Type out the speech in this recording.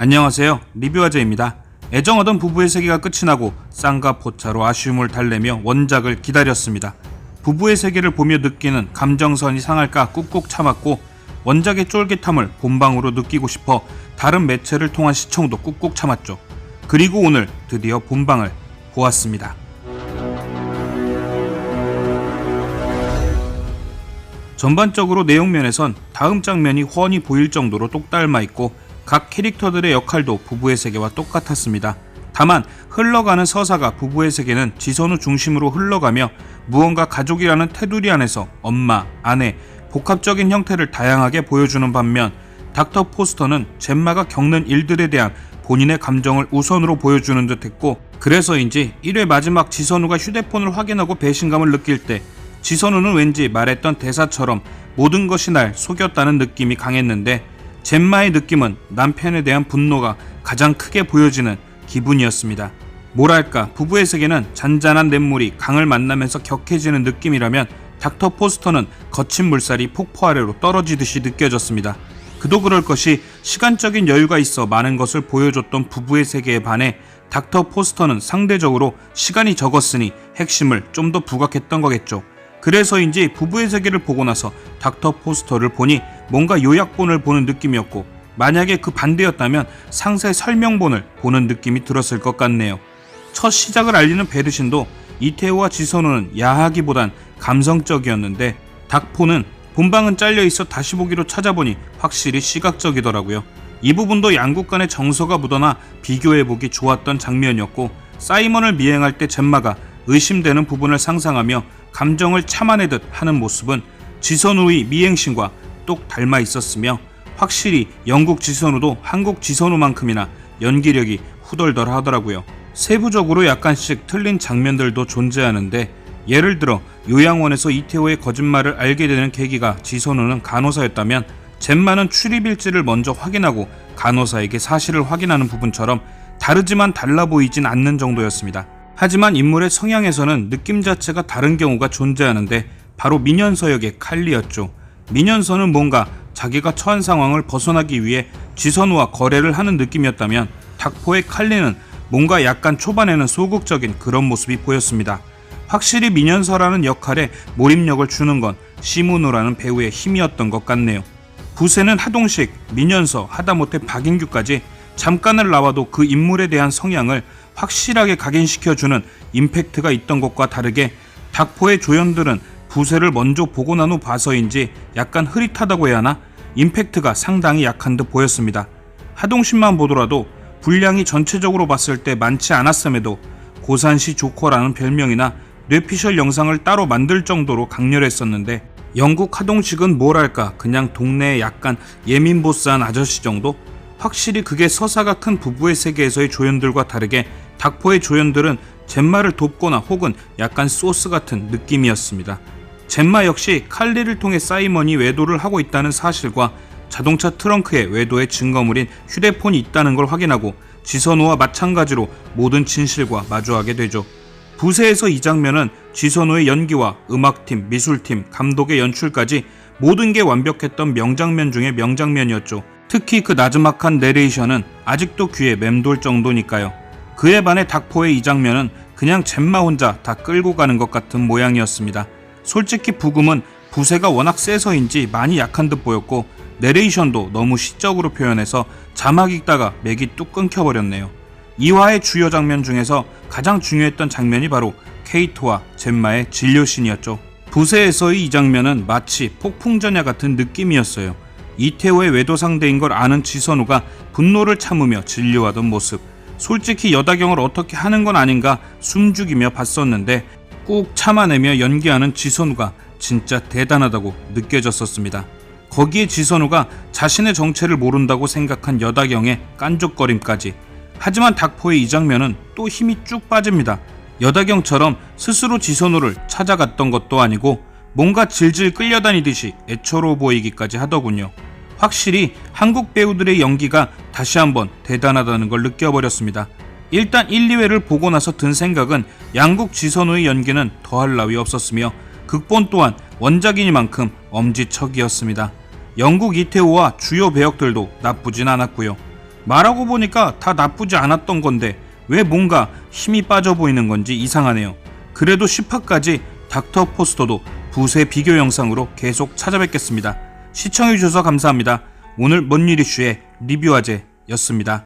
안녕하세요. 리뷰화제입니다. 애정하던 부부의 세계가 끝이 나고 쌍가 포차로 아쉬움을 달래며 원작을 기다렸습니다. 부부의 세계를 보며 느끼는 감정선이 상할까 꾹꾹 참았고 원작의 쫄깃함을 본방으로 느끼고 싶어 다른 매체를 통한 시청도 꾹꾹 참았죠. 그리고 오늘 드디어 본방을 보았습니다. 전반적으로 내용면에선 다음 장면이 훤히 보일 정도로 똑 닮아 있고 각 캐릭터들의 역할도 부부의 세계와 똑같았습니다. 다만 흘러가는 서사가 부부의 세계는 지선우 중심으로 흘러가며 무언가 가족이라는 테두리 안에서 엄마, 아내, 복합적인 형태를 다양하게 보여주는 반면 닥터 포스터는 젬마가 겪는 일들에 대한 본인의 감정을 우선으로 보여주는 듯 했고 그래서인지 1회 마지막 지선우가 휴대폰을 확인하고 배신감을 느낄 때 지선우는 왠지 말했던 대사처럼 모든 것이 날 속였다는 느낌이 강했는데 젬마의 느낌은 남편에 대한 분노가 가장 크게 보여지는 기분이었습니다. 뭐랄까 부부의 세계는 잔잔한 냇물이 강을 만나면서 격해지는 느낌이라면 닥터 포스터는 거친 물살이 폭포 아래로 떨어지듯이 느껴졌습니다. 그도 그럴 것이 시간적인 여유가 있어 많은 것을 보여줬던 부부의 세계에 반해 닥터 포스터는 상대적으로 시간이 적었으니 핵심을 좀 더 부각했던 거겠죠. 그래서인지 부부의 세계를 보고 나서 닥터 포스터를 보니 뭔가 요약본을 보는 느낌이었고 만약에 그 반대였다면 상세 설명본을 보는 느낌이 들었을 것 같네요. 첫 시작을 알리는 배드신도 이태호와 지선우는 야하기보단 감성적이었는데 닥포는 본방은 잘려있어 다시 보기로 찾아보니 확실히 시각적이더라고요. 이 부분도 양국 간의 정서가 묻어나 비교해보기 좋았던 장면이었고 사이먼을 미행할 때 젬마가 의심되는 부분을 상상하며 감정을 참아내듯 하는 모습은 지선우의 미행신과 똑 닮아 있었으며 확실히 영국 지선우도 한국 지선우만큼이나 연기력이 후덜덜하더라고요. 세부적으로 약간씩 틀린 장면들도 존재하는데 예를 들어 요양원에서 이태호의 거짓말을 알게 되는 계기가 지선우는 간호사였다면 젬마는 출입일지를 먼저 확인하고 간호사에게 사실을 확인하는 부분처럼 다르지만 달라 보이진 않는 정도였습니다. 하지만 인물의 성향에서는 느낌 자체가 다른 경우가 존재하는데 바로 민현서 역의 칼리였죠. 민현서는 뭔가 자기가 처한 상황을 벗어나기 위해 지선우와 거래를 하는 느낌이었다면 닥포의 칼리는 뭔가 약간 초반에는 소극적인 그런 모습이 보였습니다. 확실히 민현서라는 역할에 몰입력을 주는 건 심은호라는 배우의 힘이었던 것 같네요. 부세는 하동식, 민현서, 하다못해 박인규까지 잠깐을 나와도 그 인물에 대한 성향을 확실하게 각인시켜주는 임팩트가 있던 것과 다르게 닥포의 조연들은 부세를 먼저 보고 난 후 봐서인지 약간 흐릿하다고 해야 하나? 임팩트가 상당히 약한 듯 보였습니다. 하동식만 보더라도 분량이 전체적으로 봤을 때 많지 않았음에도 고산시 조커라는 별명이나 뇌피셜 영상을 따로 만들 정도로 강렬했었는데 영국 하동식은 뭐랄까 그냥 동네에 약간 예민보스한 아저씨 정도? 확실히 그게 서사가 큰 부부의 세계에서의 조연들과 다르게 닥포의 조연들은 젬마를 돕거나 혹은 약간 소스 같은 느낌이었습니다. 젬마 역시 칼리를 통해 사이먼이 외도를 하고 있다는 사실과 자동차 트렁크에 외도의 증거물인 휴대폰이 있다는 걸 확인하고 지선우와 마찬가지로 모든 진실과 마주하게 되죠. 부세에서 이 장면은 지선우의 연기와 음악팀, 미술팀, 감독의 연출까지 모든 게 완벽했던 명장면 중에 명장면이었죠. 특히 그 나지막한 내레이션은 아직도 귀에 맴돌 정도니까요. 그에 반해 닥포의 이 장면은 그냥 젬마 혼자 다 끌고 가는 것 같은 모양이었습니다. 솔직히 부금은 부세가 워낙 세서인지 많이 약한 듯 보였고 내레이션도 너무 시적으로 표현해서 자막 읽다가 맥이 뚝 끊겨버렸네요. 2화의 주요 장면 중에서 가장 중요했던 장면이 바로 케이토와 젬마의 진료신이었죠. 부세에서의 이 장면은 마치 폭풍전야 같은 느낌이었어요. 이태호의 외도 상대인 걸 아는 지선우가 분노를 참으며 진료하던 모습, 솔직히 여다경을 어떻게 하는 건 아닌가 숨죽이며 봤었는데 꾹 참아내며 연기하는 지선우가 진짜 대단하다고 느껴졌었습니다. 거기에 지선우가 자신의 정체를 모른다고 생각한 여다경의 깐족거림까지. 하지만 닥포의 이 장면은 또 힘이 쭉 빠집니다. 여다경처럼 스스로 지선우를 찾아갔던 것도 아니고 뭔가 질질 끌려다니듯이 애처로워 보이기까지 하더군요. 확실히 한국 배우들의 연기가 다시 한번 대단하다는 걸 느껴버렸습니다. 일단 1, 2회를 보고 나서 든 생각은 양국 지선우의 연기는 더할 나위 없었으며 극본 또한 원작이니만큼 엄지척이었습니다. 영국 이태호와 주요 배역들도 나쁘진 않았고요. 말하고 보니까 다 나쁘지 않았던 건데 왜 뭔가 힘이 빠져 보이는 건지 이상하네요. 그래도 10화까지 닥터 포스터도 붓의 비교 영상으로 계속 찾아뵙겠습니다. 시청해주셔서 감사합니다. 오늘 뭔일 이슈의 리뷰 화제였습니다.